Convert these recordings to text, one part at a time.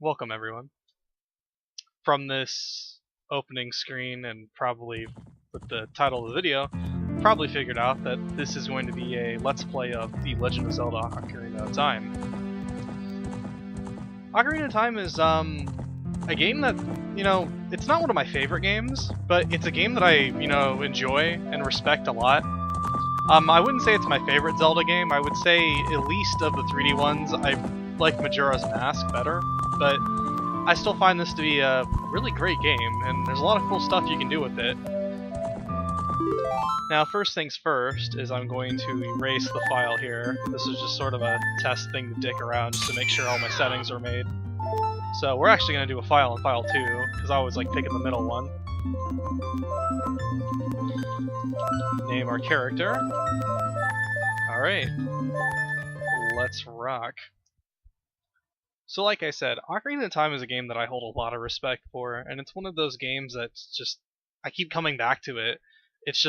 Welcome everyone. From this opening screen and probably with the title of the video, probably figured out that this is going to be a Let's Play of The Legend of Zelda Ocarina of Time. Ocarina of Time is a game that, it's not one of my favorite games, but it's a game that I, enjoy and respect a lot. I wouldn't say it's my favorite Zelda game. I would say, at least of the 3D ones, I like Majora's Mask better, but I still find this to be a really great game, and there's a lot of cool stuff you can do with it. Now, first things first is I'm going to erase the file here. This is just sort of a test thing to dick around just to make sure all my settings are made. So we're actually going to do a file in File 2, because I always like picking the middle one. Name our character. Alright. Let's rock. So like I said, Ocarina of Time is a game that I hold a lot of respect for, and it's one of those games that's just, I keep coming back to it. It's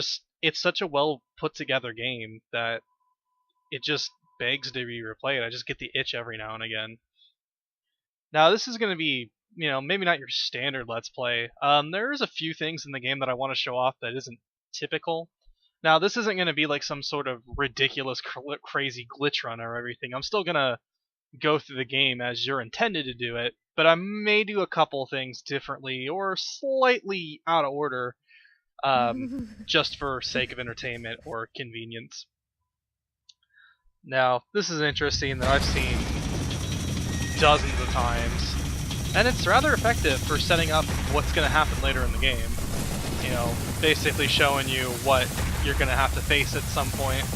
such a well put together game that it just begs to be replayed. I just get the itch every now and again. Now this is going to be, maybe not your standard Let's Play. There's a few things in the game that I want to show off that isn't typical. Now this isn't going to be like some sort of ridiculous, crazy glitch run or everything. I'm still going to go through the game as you're intended to do it, but I may do a couple things differently or slightly out of order, just for sake of entertainment or convenience. Now, this is interesting that I've seen dozens of times, and it's rather effective for setting up what's going to happen later in the game. Basically showing you what you're going to have to face at some point.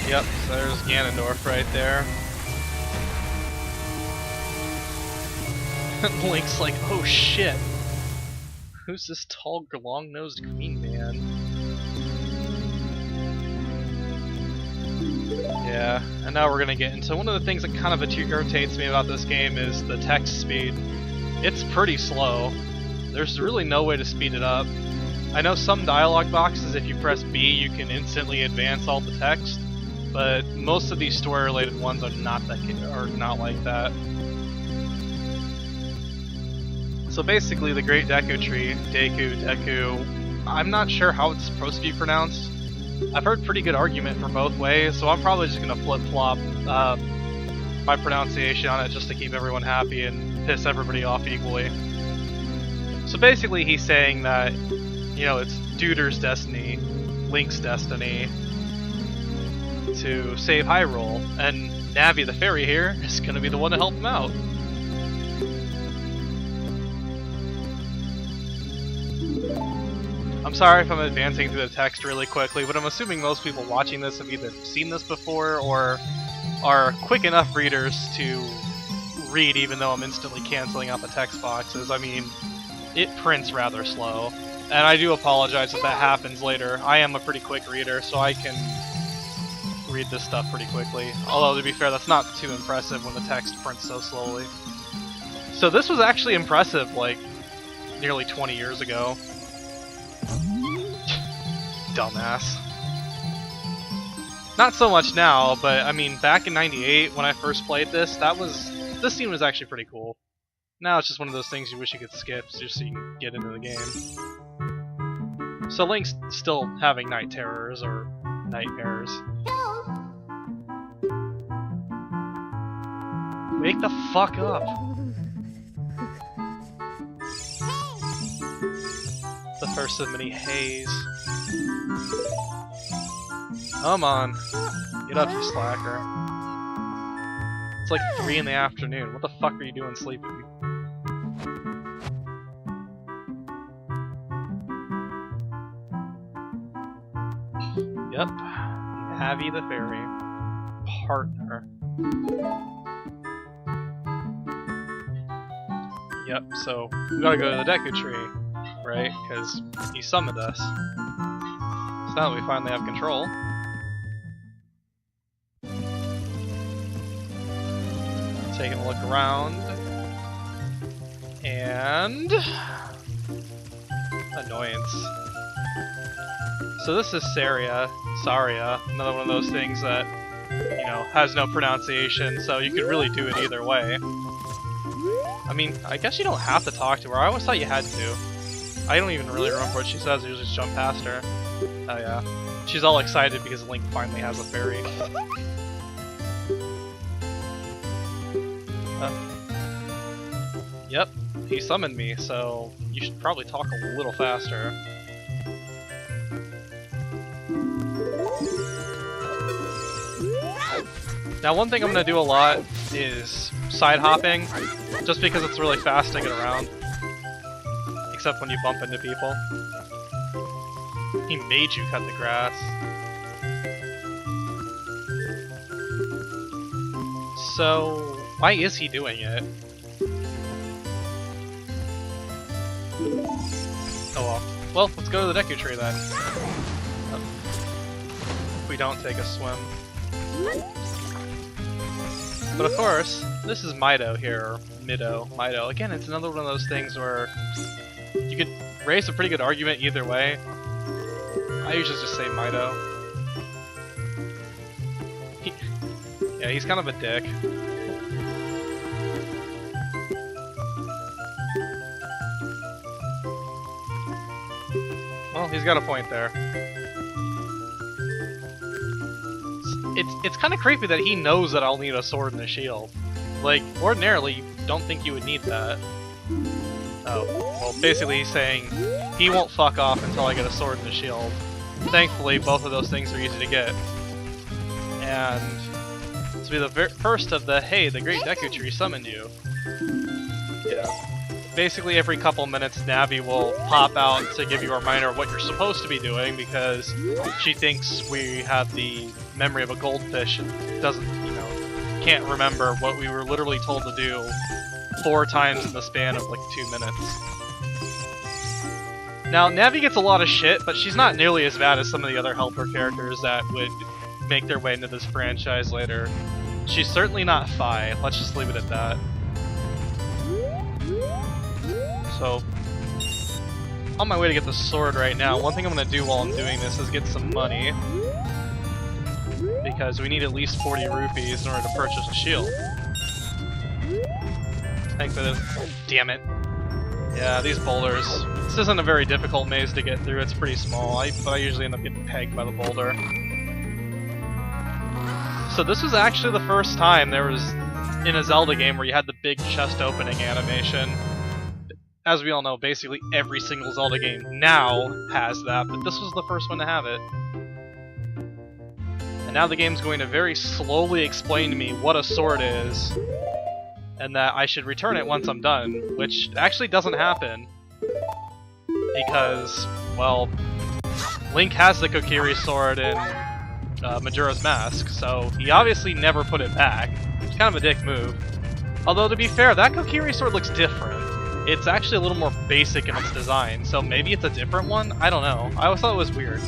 Yep, so there's Ganondorf right there. Link's like, oh shit! Who's this tall, long-nosed green man? Yeah, and now we're gonna get into one of the things that kind of irritates me about this game is the text speed. It's pretty slow. There's really no way to speed it up. I know some dialogue boxes, if you press B, you can instantly advance all the text. But most of these story-related ones are not like that. So basically, the Great Deku Tree, Deku, I'm not sure how it's supposed to be pronounced. I've heard pretty good argument for both ways, so I'm probably just gonna flip-flop my pronunciation on it just to keep everyone happy and piss everybody off equally. So basically, he's saying that, it's Duder's destiny, Link's destiny, to save Hyrule, and Navi the fairy here is going to be the one to help him out. I'm sorry if I'm advancing through the text really quickly, but I'm assuming most people watching this have either seen this before or are quick enough readers to read even though I'm instantly canceling out the text boxes. I mean, it prints rather slow, and I do apologize if that happens later. I am a pretty quick reader, so I can read this stuff pretty quickly. Although, to be fair, that's not too impressive when the text prints so slowly. So this was actually impressive, like, nearly 20 years ago. Dumbass. Not so much now, but I mean, back in '98 when I first played this, this scene was actually pretty cool. Now it's just one of those things you wish you could skip just so you can get into the game. So Link's still having night terrors, or nightmares. Wake the fuck up! The first of many haze. Come on. Get up, you slacker. It's like 3 in the afternoon. What the fuck are you doing sleeping? Yep. Navi the fairy. Partner. Yep, so we gotta go to the Deku Tree, right? Because he summoned us. So now that we finally have control. Taking a look around. And annoyance. So this is Saria, another one of those things that, you know, has no pronunciation, so you could really do it either way. I mean, I guess you don't have to talk to her. I always thought you had to. I don't even really remember what she says, you just jump past her. Oh yeah. She's all excited because Link finally has a fairy. Yep, he summoned me, so you should probably talk a little faster. Now one thing I'm going to do a lot is side hopping, just because it's really fast to get around. Except when you bump into people. He made you cut the grass. So, why is he doing it? Oh well. Well, let's go to the Deku tree then. If we don't take a swim. But of course, this is Mido here, or Mido. Mido. Again, it's another one of those things where you could raise a pretty good argument either way. I usually just say Mido. Yeah, he's kind of a dick. Well, he's got a point there. It's kind of creepy that he knows that I'll need a sword and a shield. Like, ordinarily, you don't think you would need that. Oh, well, basically he's saying he won't fuck off until I get a sword and a shield. Thankfully, both of those things are easy to get. And this will be the first of the, hey, the Great Deku Tree summoned you. Yeah. Basically, every couple minutes, Navi will pop out to give you a reminder of what you're supposed to be doing because she thinks we have the memory of a goldfish and doesn't, you know, can't remember what we were literally told to do 4 times in the span of like 2 minutes. Now, Navi gets a lot of shit, but she's not nearly as bad as some of the other helper characters that would make their way into this franchise later. She's certainly not Fi, let's just leave it at that. So, on my way to get the sword right now, one thing I'm going to do while I'm doing this is get some money. Because we need at least 40 rupees in order to purchase a shield. Thankfully, damn it. Yeah, these boulders. This isn't a very difficult maze to get through, it's pretty small, but I usually end up getting pegged by the boulder. So this was actually the first time there was, in a Zelda game, where you had the big chest opening animation. As we all know, basically every single Zelda game now has that, but this was the first one to have it. And now the game's going to very slowly explain to me what a sword is, and that I should return it once I'm done, which actually doesn't happen. Because, well, Link has the Kokiri sword in Majora's Mask, so he obviously never put it back. It's kind of a dick move. Although, to be fair, that Kokiri sword looks different. It's actually a little more basic in its design, so maybe it's a different one? I don't know. I always thought it was weird.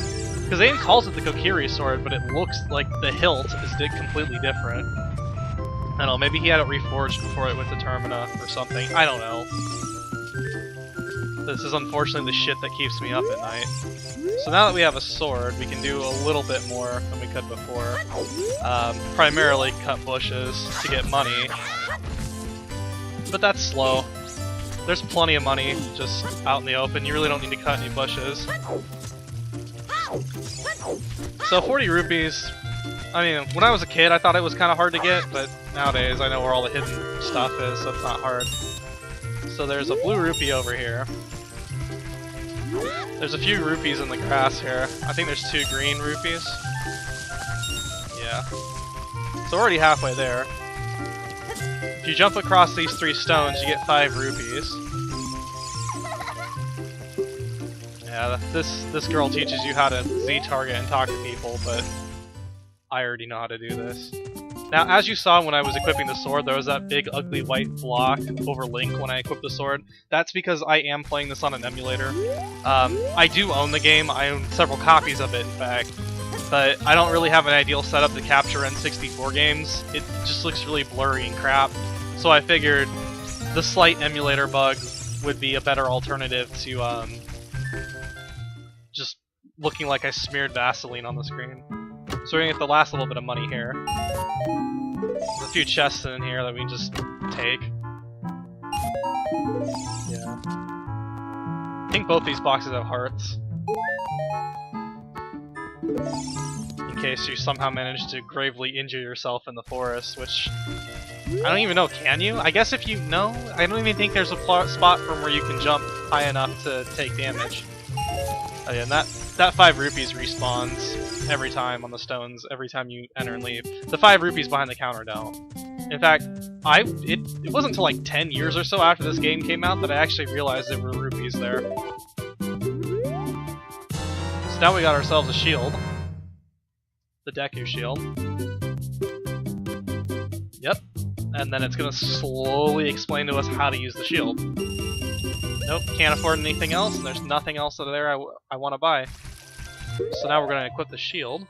Because Aim calls it the Kokiri sword, but it looks like the hilt is completely different. I don't know, maybe he had it reforged before it went to Termina or something. I don't know. This is unfortunately the shit that keeps me up at night. So now that we have a sword, we can do a little bit more than we could before. Primarily cut bushes to get money. But that's slow. There's plenty of money just out in the open. You really don't need to cut any bushes. So 40 rupees, I mean, when I was a kid I thought it was kind of hard to get, but nowadays I know where all the hidden stuff is, so it's not hard. So there's a blue rupee over here. There's a few rupees in the grass here. I think there's 2 green rupees. Yeah. So we're already halfway there. If you jump across these 3 stones, you get 5 rupees. Yeah, this girl teaches you how to Z-target and talk to people, but I already know how to do this. Now, as you saw when I was equipping the sword, there was that big ugly white block over Link when I equipped the sword. That's because I am playing this on an emulator. I do own the game, I own several copies of it in fact, but I don't really have an ideal setup to capture N64 games. It just looks really blurry and crap, so I figured the slight emulator bug would be a better alternative to just looking like I smeared Vaseline on the screen. So we're gonna get the last little bit of money here. There's a few chests in here that we can just take. Yeah. I think both these boxes have hearts. In case you somehow manage to gravely injure yourself in the forest, which... I don't even know, can you? I guess if you... No? I don't even think there's a spot from where you can jump high enough to take damage. Oh yeah, and that 5 rupees respawns every time on the stones, every time you enter and leave. The 5 rupees behind the counter don't. In fact, it wasn't until like 10 years or so after this game came out that I actually realized there were rupees there. So now we got ourselves a shield. The Deku shield. Yep. And then it's gonna slowly explain to us how to use the shield. Nope, can't afford anything else, and there's nothing else there I want to buy. So now we're gonna equip the shield.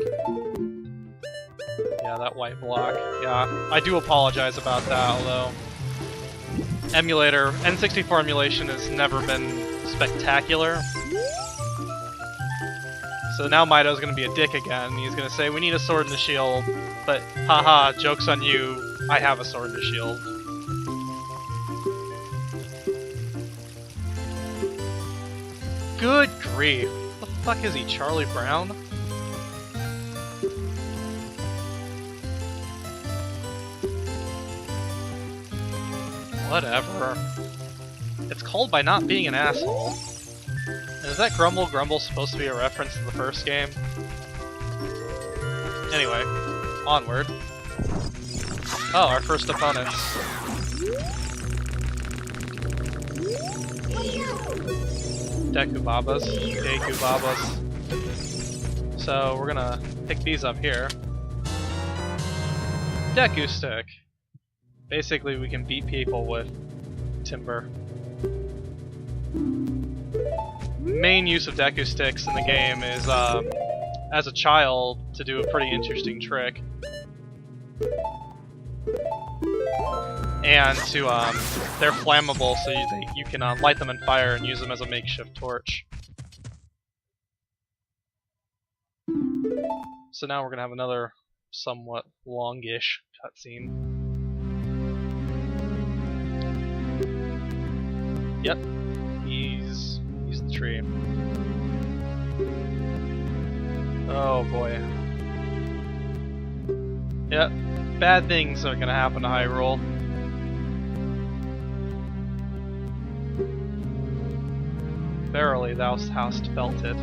Yeah, that white block. Yeah, I do apologize about that, although... N64 emulation has never been spectacular. So now Mido's gonna be a dick again. He's gonna say, we need a sword and a shield, but haha, joke's on you, I have a sword and a shield. Good grief. What the fuck is he, Charlie Brown? Whatever. It's called by not being an asshole. And is that Grumble Grumble supposed to be a reference to the first game? Anyway, onward. Oh, our first opponents. Deku Babas. So we're gonna pick these up here. Deku Stick. Basically, we can beat people with timber. Main use of Deku Sticks in the game is, as a child, to do a pretty interesting trick. And to, they're flammable, so you can light them on fire and use them as a makeshift torch. So now we're gonna have another somewhat longish cutscene. Yep, he's the tree. Oh boy. Yep, bad things are gonna happen to Hyrule. Verily thou hast felt it.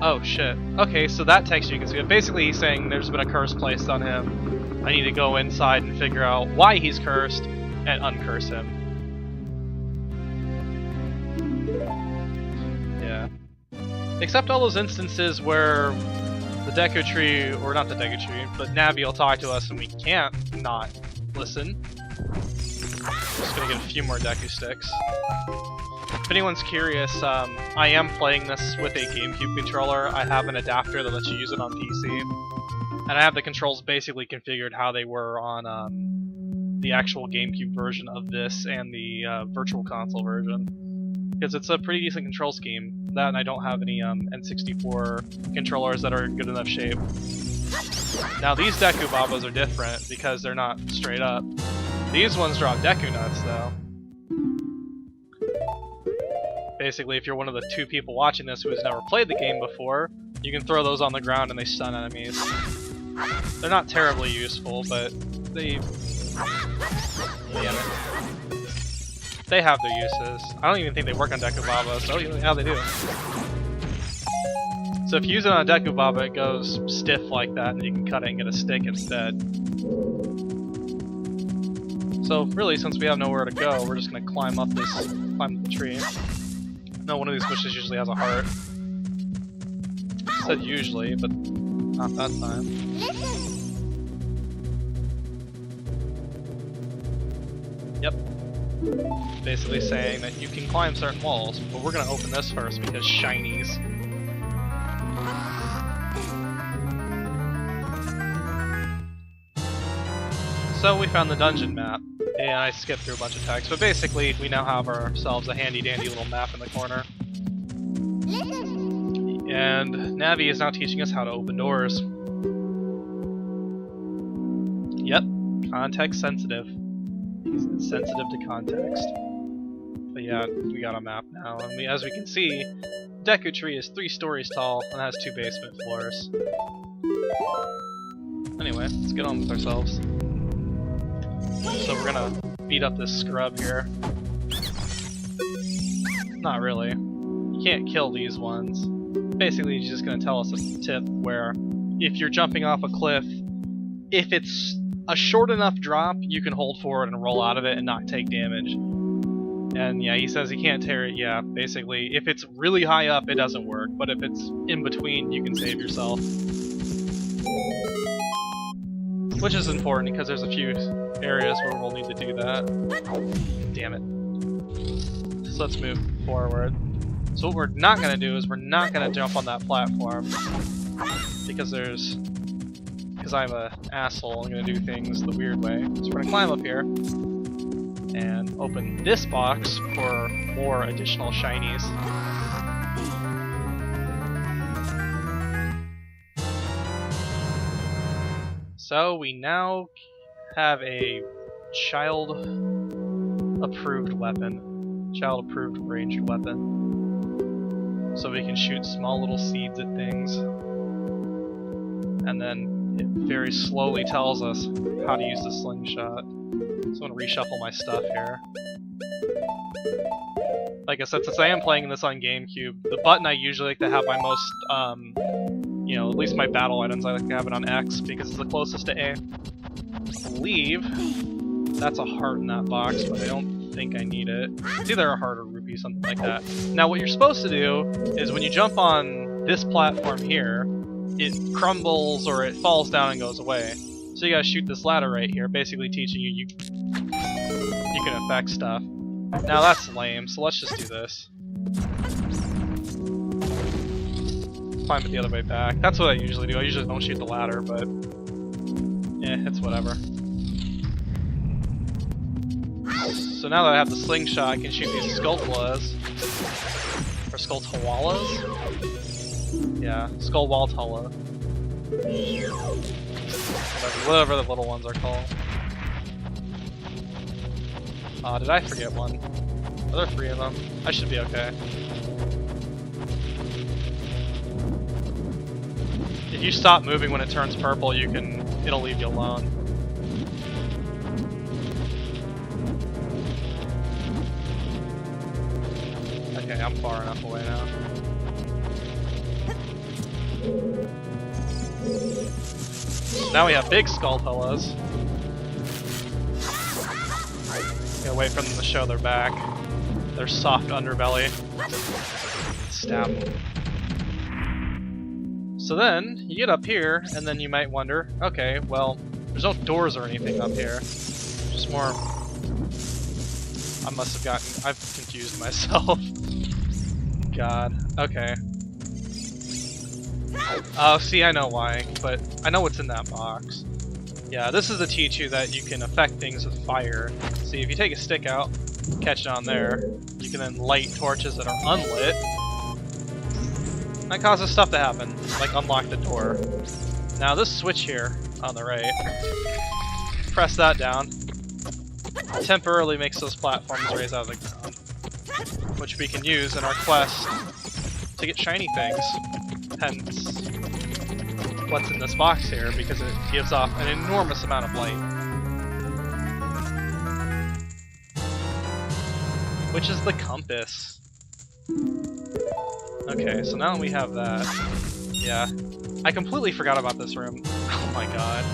Oh shit. Okay, so that text you can see. Basically he's saying there's been a curse placed on him. I need to go inside and figure out why he's cursed and uncurse him. Yeah. Except all those instances where the Deku Tree, or not the Deku Tree, but Navi will talk to us and we can't not listen. Just gonna get a few more Deku Sticks. If anyone's curious, I am playing this with a GameCube controller. I have an adapter that lets you use it on PC. And I have the controls basically configured how they were on the actual GameCube version of this and the Virtual Console version. Because it's a pretty decent control scheme. That and I don't have any N64 controllers that are in good enough shape. Now these Deku Babas are different because they're not straight up. These ones drop Deku Nuts though. Basically, if you're one of the 2 people watching this who has never played the game before, you can throw those on the ground and they stun enemies. They're not terribly useful, but they... Damn it. They have their uses. I don't even think they work on Deku Baba, so yeah, they do. So if you use it on a Deku Baba, it goes stiff like that, and you can cut it and get a stick instead. So really, since we have nowhere to go, we're just gonna climb up the tree. No, one of these bushes usually has a heart. I said usually, but not that time. Yep. Basically saying that you can climb certain walls, but we're gonna open this first because shinies. So we found the dungeon map, and I skipped through a bunch of text, but basically we now have ourselves a handy-dandy little map in the corner. And Navi is now teaching us how to open doors. Yep, context sensitive. He's sensitive to context. But yeah, we got a map now, and as we can see, Deku Tree is 3 stories tall and has 2 basement floors. Anyway, let's get on with ourselves. So we're gonna beat up this scrub here. Not really. You can't kill these ones. Basically, he's just gonna tell us a tip where if you're jumping off a cliff, if it's a short enough drop, you can hold forward and roll out of it and not take damage. And yeah, he says he can't tear it. Yeah, basically, if it's really high up, it doesn't work. But if it's in between, you can save yourself. Which is important, because there's a few areas where we'll need to do that. Damn it. So let's move forward. So what we're not going to do is we're not going to jump on that platform. Because I'm an asshole, I'm going to do things the weird way. So we're going to climb up here. And open this box for more additional shinies. So we now have a child-approved weapon. Child-approved ranged weapon. So we can shoot small little seeds at things. And then it very slowly tells us how to use the slingshot. So I'm going to reshuffle my stuff here. Like I said, since I am playing this on GameCube, the button I usually like to have my most, you know, at least my battle items, I like to have it on X because it's the closest to A. I believe that's a heart in that box, but I don't think I need it. It's either a heart or rupee, something like that. Now what you're supposed to do is when you jump on this platform here, it crumbles or it falls down and goes away. So you gotta shoot this ladder right here, basically teaching you can affect stuff. Now that's lame, so let's just do this. Climb it the other way back. That's what I usually do. I usually don't shoot the ladder, but it's whatever. So now that I have the slingshot, I can shoot these Skulltulas. Or Skulltulas? Yeah, Skullwaltula. Whatever the little ones are called. Did I forget one? Are there 3 of them? I should be okay. If you stop moving when it turns purple, it'll leave you alone. Okay, I'm far enough away now. Now we have big Skulltulas. Gotta wait for them to show their back. Their soft underbelly. Stab them. So then, you get up here, and then you might wonder, okay, well, there's no doors or anything up here. Just more... I've confused myself. God. Okay. Oh, see, I know why, but I know what's in that box. Yeah, this is to teach you that you can affect things with fire. See, if you take a stick out, catch it on there, you can then light torches that are unlit. That causes stuff to happen, like unlock the door. Now this switch here, on the right, press that down, temporarily makes those platforms raise out of the ground, which we can use in our quest to get shiny things. Hence, what's in this box here, because it gives off an enormous amount of light. Which is the compass. Okay, so now that we have that, yeah. I completely forgot about this room. Oh my god.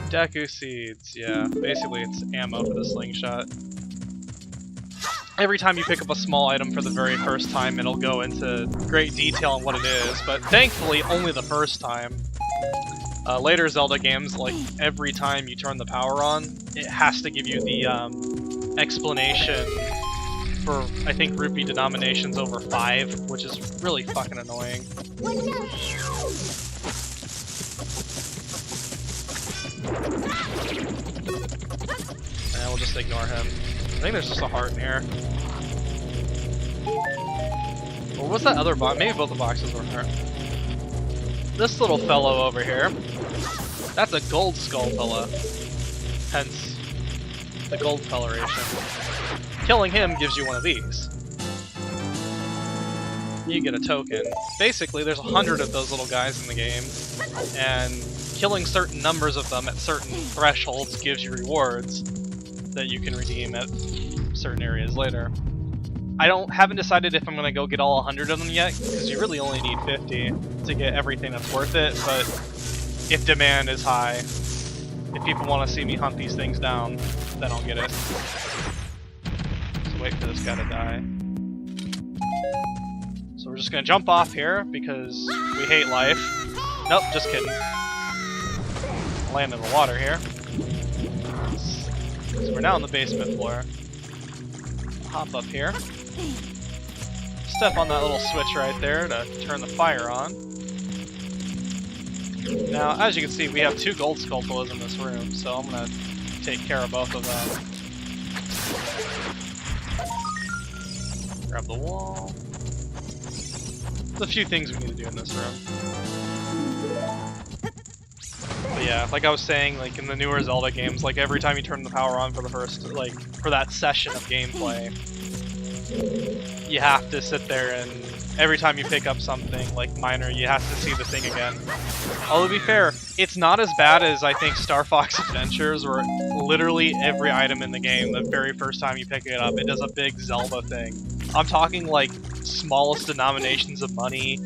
Deku seeds, yeah. Basically it's ammo for the slingshot. Every time you pick up a small item for the very first time, it'll go into great detail on what it is, but thankfully only the first time. Later Zelda games, like every time you turn the power on, it has to give you the explanation for, I think, rupee denominations over 5, which is really fucking annoying. Yeah, we'll just ignore him. I think there's just a heart in here. Or what's that other box? Maybe both the boxes were heart. This little fellow over here, that's a gold skull fella. Hence, the gold coloration. Killing him gives you one of these. You get a token. Basically, there's 100 of those little guys in the game, and killing certain numbers of them at certain thresholds gives you rewards that you can redeem at certain areas later. I haven't decided if I'm going to go get all 100 of them yet, because you really only need 50 to get everything that's worth it, but if demand is high, if people want to see me hunt these things down, then I'll get it. Just wait for this guy to die. So we're just going to jump off here, because we hate life. Nope, just kidding. Land in the water here. So we're now on the basement floor. Hop up here. Step on that little switch right there to turn the fire on. Now, as you can see, we have 2 gold sculptors in this room, so I'm going to take care of both of them. Grab the wall. There's a few things we need to do in this room. But yeah, like I was saying, like in the newer Zelda games, like every time you turn the power on for the first, like, for that session of gameplay, you have to sit there and every time you pick up something, like minor, you have to see the thing again. Although to be fair, it's not as bad as I think Star Fox Adventures, where literally every item in the game, the very first time you pick it up, it does a big Zelda thing. I'm talking like smallest denominations of money.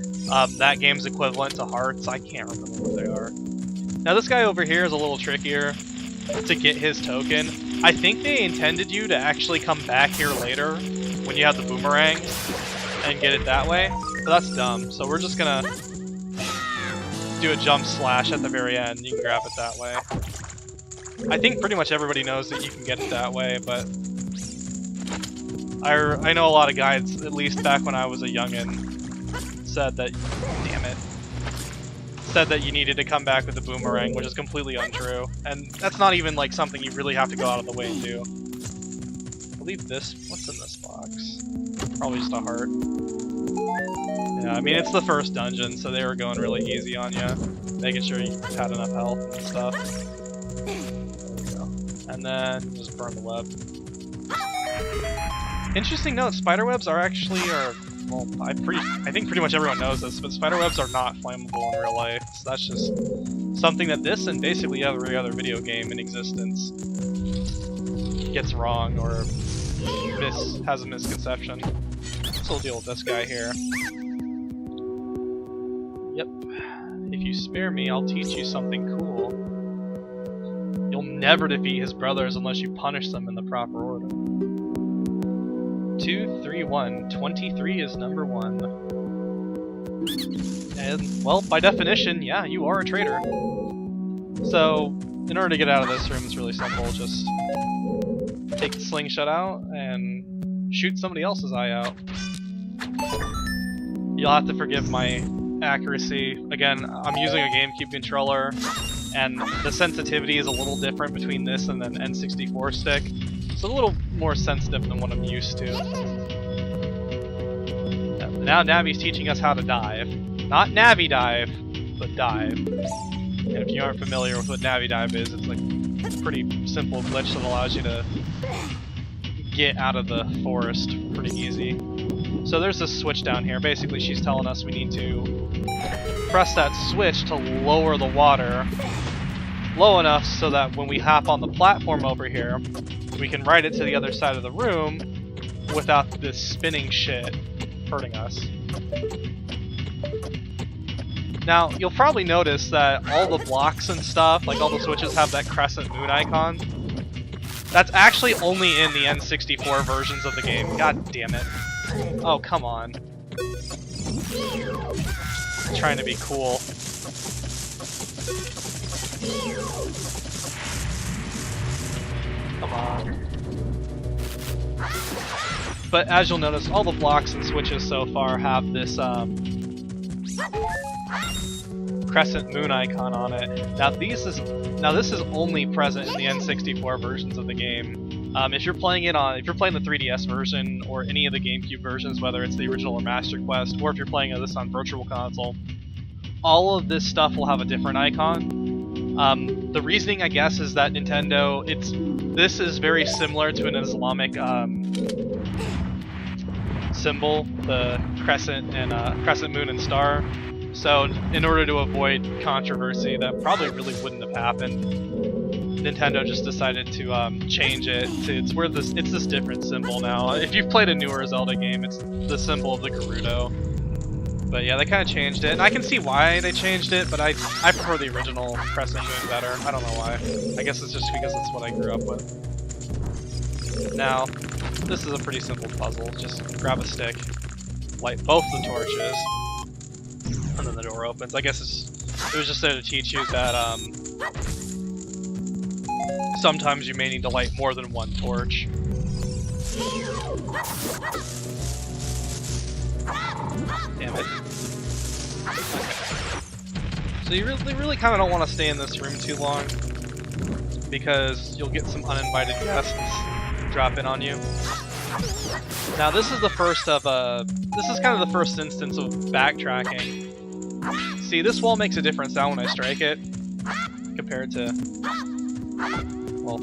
That game's equivalent to hearts. I can't remember what they are. Now this guy over here is a little trickier to get his token. I think they intended you to actually come back here later when you have the boomerang and get it that way, but that's dumb. So we're just gonna do a jump slash at the very end. You can grab it that way. I think pretty much everybody knows that you can get it that way, but I know a lot of guides, at least back when I was a youngin', said that, damn it, said that you needed to come back with the boomerang, which is completely untrue. And that's not even like something you really have to go out of the way and do. I believe this, what's in this box? Probably just a heart. Yeah, I mean, it's the first dungeon, so they were going really easy on you, making sure you had enough health and stuff. There we go. And then just burn the web. Interesting note, spiderwebs are actually, well, I think pretty much everyone knows this, but spiderwebs are not flammable in real life. So that's just something that this and basically every other video game in existence gets wrong or has a misconception. So we'll deal with this guy here. Yep. If you spare me, I'll teach you something cool. You'll never defeat his brothers unless you punish them in the proper order. 2, 3, 1. 23 is number 1. And, well, by definition, yeah, you are a traitor. So, in order to get out of this room, it's really simple. Just take the slingshot out and shoot somebody else's eye out. You'll have to forgive my accuracy. Again, I'm using a GameCube controller, and the sensitivity is a little different between this and an N64 stick. It's a little more sensitive than what I'm used to. Now Navi's teaching us how to dive. Not Navi dive, but dive. And if you aren't familiar with what Navi dive is, it's like a pretty simple glitch that allows you to get out of the forest pretty easy. So there's this switch down here. Basically she's telling us we need to press that switch to lower the water low enough so that when we hop on the platform over here, we can ride it to the other side of the room without this spinning shit hurting us. Now, you'll probably notice that all the blocks and stuff, like all the switches, have that crescent moon icon. That's actually only in the N64 versions of the game. God damn it. Oh, come on. I'm trying to be cool. Come on. But as you'll notice, all the blocks and switches so far have this crescent moon icon on it. Now this is only present in the N64 versions of the game. If you're playing the 3DS version or any of the GameCube versions, whether it's the original or Master Quest, or if you're playing this on Virtual Console, all of this stuff will have a different icon. The reasoning, I guess, is that Nintendo, this is very similar to an Islamic symbol, the crescent moon and star. So in order to avoid controversy that probably really wouldn't have happened, Nintendo just decided to change it to it's this different symbol now. If you've played a newer Zelda game, it's the symbol of the Gerudo. But yeah, they kind of changed it, and I can see why they changed it, but I prefer the original crescent moon better. I don't know why. I guess it's just because it's what I grew up with. Now, this is a pretty simple puzzle. Just grab a stick, light both the torches, and then the door opens. I guess it was just there to teach you that sometimes you may need to light more than one torch. Damn it. Okay. So you really kind of don't want to stay in this room too long, because you'll get some uninvited guests drop in on you. Now this is the first of this is kind of the first instance of backtracking. See, this wall makes a different sound when I strike it, compared to, well,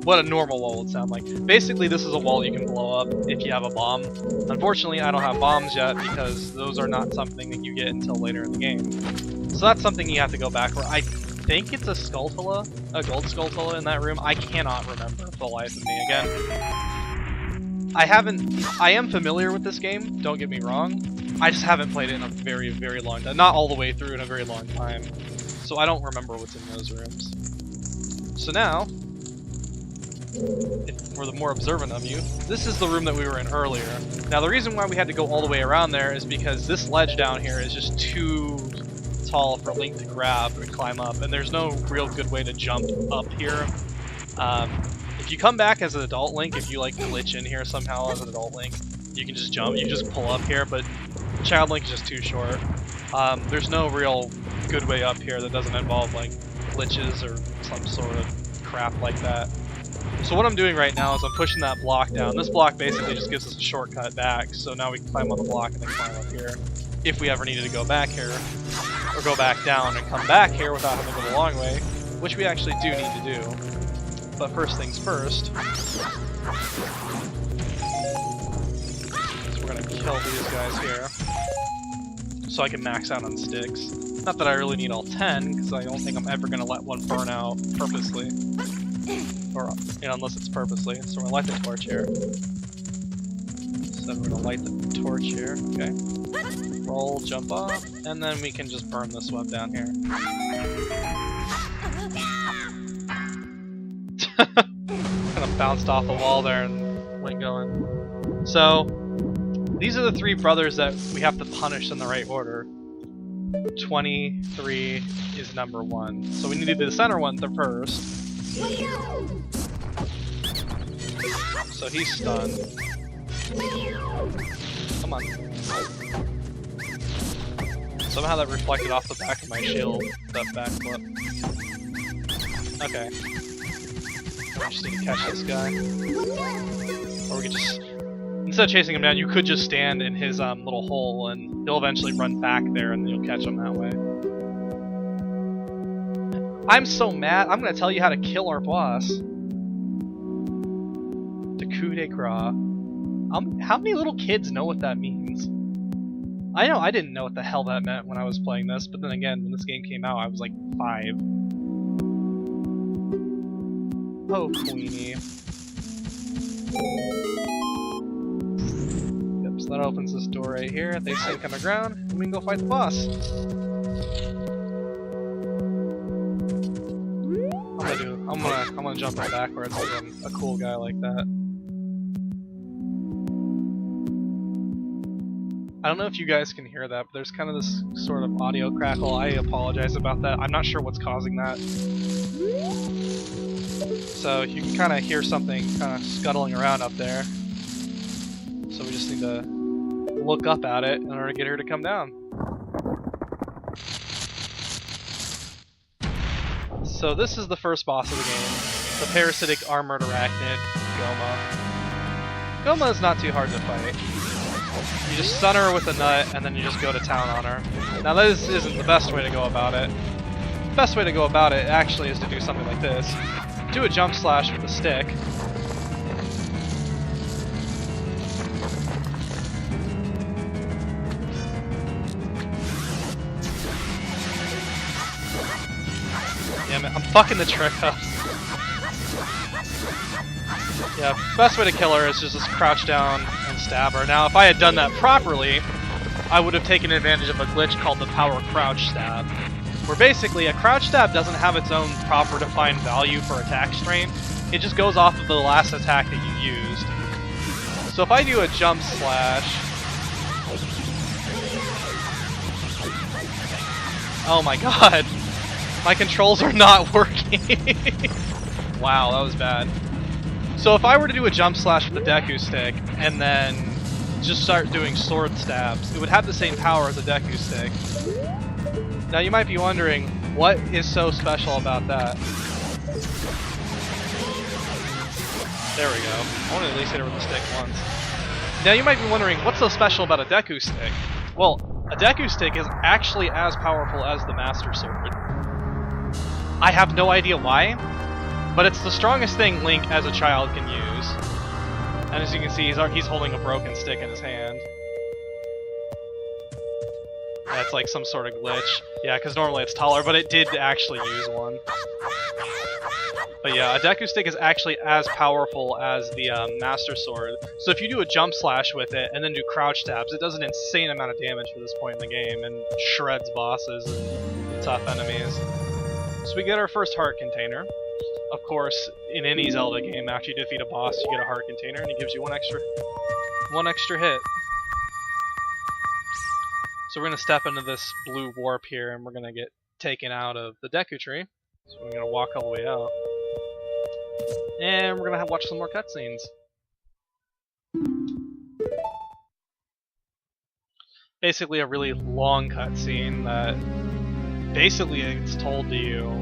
what a normal wall would sound like. Basically, this is a wall you can blow up if you have a bomb. Unfortunately, I don't have bombs yet, because those are not something that you get until later in the game. So that's something you have to go back for. I think it's a Skulltula, a gold Skulltula in that room. I cannot remember for the life of me. Again, I am familiar with this game, don't get me wrong. I just haven't played it in a very, very long time. Not all the way through in a very long time. So I don't remember what's in those rooms. So now, for the more observant of you, this is the room that we were in earlier. Now the reason why we had to go all the way around there is because this ledge down here is just too tall for Link to grab and climb up, and there's no real good way to jump up here. If you come back as an adult Link, if you like glitch in here somehow as an adult Link, you can just jump, you just pull up here, but Child Link is just too short. There's no real good way up here that doesn't involve like glitches or some sort of crap like that. So what I'm doing right now is I'm pushing that block down. This block basically just gives us a shortcut back, so now we can climb on the block and then climb up here. If we ever needed to go back here, or go back down and come back here without having to go the long way, which we actually do need to do. But first things first, so we're gonna kill these guys here, so I can max out on sticks. Not that I really need all 10, because I don't think I'm ever gonna let one burn out purposely. Or, you know, unless it's purposely. So we're gonna light the torch here. So we're gonna light the torch here. Okay. Roll, jump up, and then we can just burn this web down here. Kind of bounced off the wall there and went going. So these are the three brothers that we have to punish in the right order. 23 is number 1. So we need to do the center one first. So he's stunned. Come on. Somehow that reflected off the back of my shield, that backflip. Okay. I just need to catch this guy. Or we could just, instead of chasing him down, you could just stand in his little hole and he'll eventually run back there and you'll catch him that way. I'm so mad, I'm gonna tell you how to kill our boss. The coup de grace. How many little kids know what that means? I know I didn't know what the hell that meant when I was playing this, but then again, when this game came out, I was like 5. Oh, Queenie. Yep, so that opens this door right here. They sink underground, and we can go fight the boss. I'm gonna jump right backwards because I'm a cool guy like that. I don't know if you guys can hear that, but there's kind of this sort of audio crackle. I apologize about that. I'm not sure what's causing that. So you can kind of hear something kind of scuttling around up there. So we just need to look up at it in order to get her to come down. So this is the first boss of the game, the parasitic armored arachnid, Goma. Goma is not too hard to fight. You just stun her with a nut, and then you just go to town on her. Now this isn't the best way to go about it. The best way to go about it actually is to do something like this. Do a jump slash with a stick. Damn it, I'm fucking the trick up. Yeah, best way to kill her is just crouch down and stab her. Now, if I had done that properly, I would have taken advantage of a glitch called the power crouch stab, where basically a crouch stab doesn't have its own proper defined value for attack strain. It just goes off of the last attack that you used. So if I do a jump slash... Oh my god! My controls are not working! Wow, that was bad. So if I were to do a jump slash with the Deku stick, and then just start doing sword stabs, it would have the same power as a Deku stick. Now you might be wondering, what is so special about that? There we go. I want to at least hit her with the stick once. Now you might be wondering, what's so special about a Deku stick? Well, a Deku stick is actually as powerful as the Master Sword. I have no idea why, but it's the strongest thing Link as a child can use. And as you can see, he's holding a broken stick in his hand. That's like some sort of glitch. Yeah, because normally it's taller, but it did actually use one. But yeah, a Deku stick is actually as powerful as the Master Sword. So if you do a jump slash with it and then do crouch stabs, it does an insane amount of damage for this point in the game and shreds bosses and tough enemies. So we get our first heart container. Of course, in any Zelda game, after you defeat a boss, you get a heart container, and it gives you one extra hit. So we're gonna step into this blue warp here, and we're gonna get taken out of the Deku tree. So we're gonna walk all the way out, and we're gonna watch some more cutscenes. Basically, a really long cutscene that basically it's told to you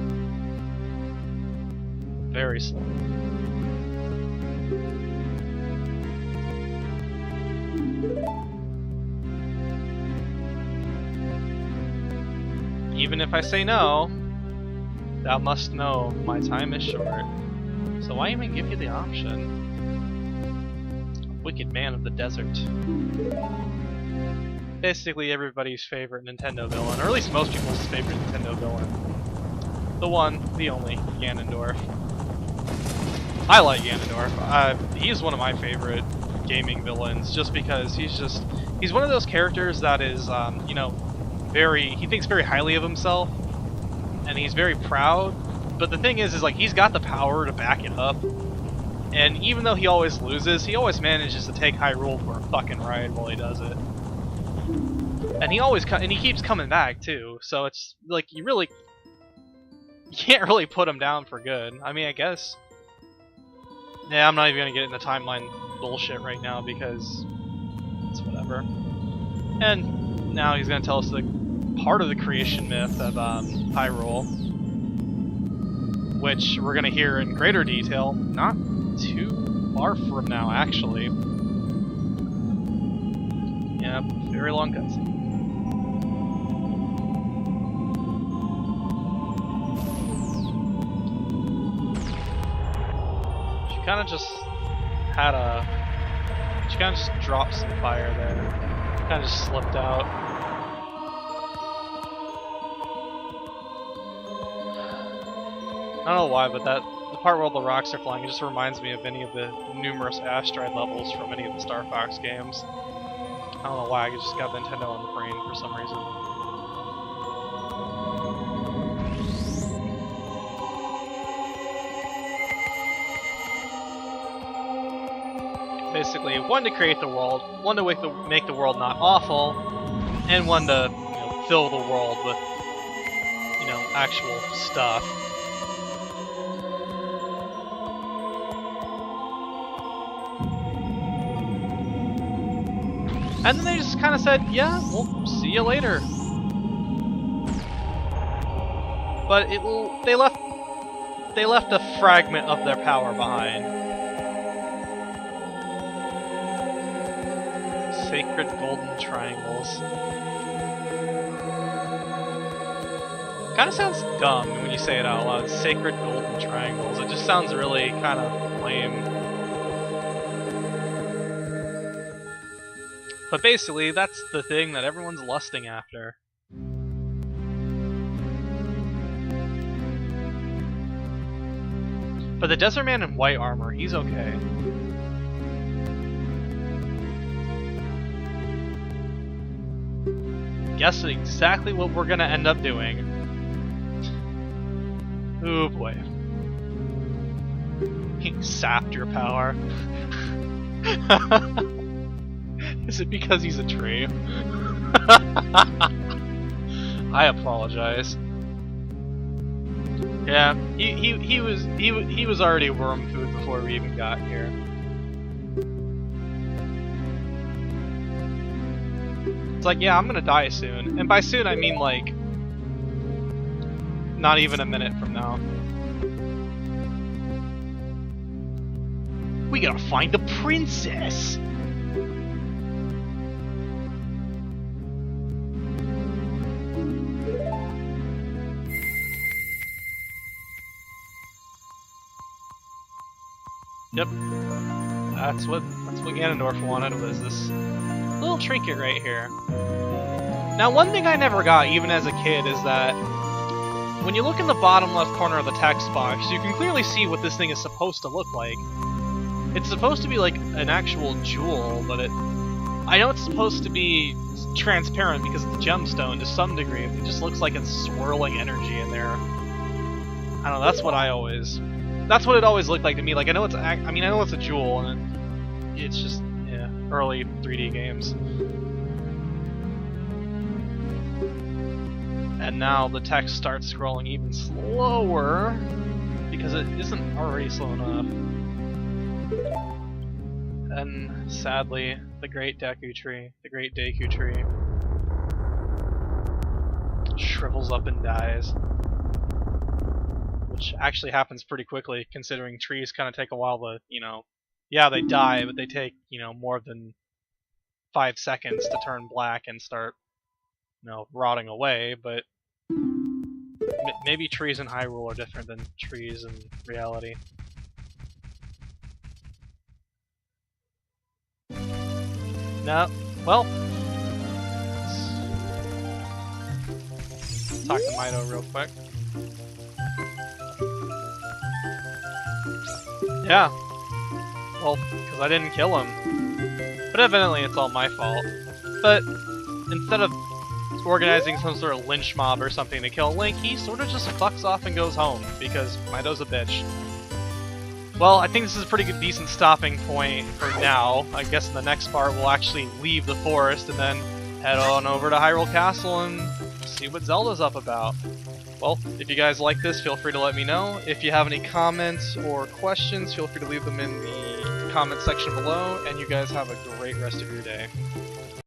very slowly. Even if I say no, thou must know my time is short. So why even give you the option? Wicked man of the desert. Basically everybody's favorite Nintendo villain, or at least most people's favorite Nintendo villain. The one, the only, Ganondorf. I like Ganondorf. He's one of my favorite gaming villains, just because he's one of those characters that is, you know, he thinks very highly of himself, and he's very proud, but the thing is like, he's got the power to back it up, and even though he always loses, he always manages to take Hyrule for a fucking ride while he does it. And he keeps coming back, too, so it's, like, you can't really put him down for good. I mean, I guess... Yeah, I'm not even gonna get into timeline bullshit right now, because it's whatever. And now he's gonna tell us the part of the creation myth of Hyrule, which we're gonna hear in greater detail not too far from now, actually. Yeah, very long cutscene. She kind of just dropped some fire there. Kind of just slipped out. I don't know why, but the part where all the rocks are flying, it just reminds me of any of the numerous asteroid levels from any of the Star Fox games. I don't know why, I just got Nintendo on the brain for some reason. Basically, one to create the world, one to make the world not awful, and one to, you know, fill the world with, you know, actual stuff. And then they just kind of said, yeah, we'll see you later. But they left They left a fragment of their power behind. Sacred golden triangles. Kind of sounds dumb when you say it out loud. Sacred golden triangles. It just sounds really kind of lame. But basically, that's the thing that everyone's lusting after. But the Desert Man in white armor, he's okay. Guess exactly what we're gonna end up doing. Oh boy. He sapped your power. Is it because he's a tree? I apologize. Yeah, he was already worm food before we even got here. It's like, yeah, I'm gonna die soon, and by soon I mean like not even a minute from now. We gotta find the princess. Yep, that's what Ganondorf wanted, was this little trinket right here. Now, one thing I never got, even as a kid, is that when you look in the bottom left corner of the text box, you can clearly see what this thing is supposed to look like. It's supposed to be like an actual jewel, but I know it's supposed to be transparent because of the gemstone to some degree. It just looks like it's swirling energy in there. I don't know. That's what it always looked like to me. Like, I know it's a jewel, and it's just, yeah, early 3D games. And now the text starts scrolling even slower because it isn't already slow enough. And sadly, the great Deku tree, shrivels up and dies. Which actually happens pretty quickly, considering trees kind of take a while to, yeah, they die, but they take, more than 5 seconds to turn black and start, rotting away, but maybe trees in Hyrule are different than trees in reality. No, well, let's talk to Mido real quick. Yeah. Well, because I didn't kill him. But evidently it's all my fault. But instead of organizing some sort of lynch mob or something to kill Link, he sort of just fucks off and goes home, because Mido's a bitch. Well, I think this is a pretty good, decent stopping point for now. I guess in the next part we'll actually leave the forest and then head on over to Hyrule Castle and see what Zelda's up about. Well, if you guys like this, feel free to let me know. If you have any comments or questions, feel free to leave them in the comment section below, and you guys have a great rest of your day.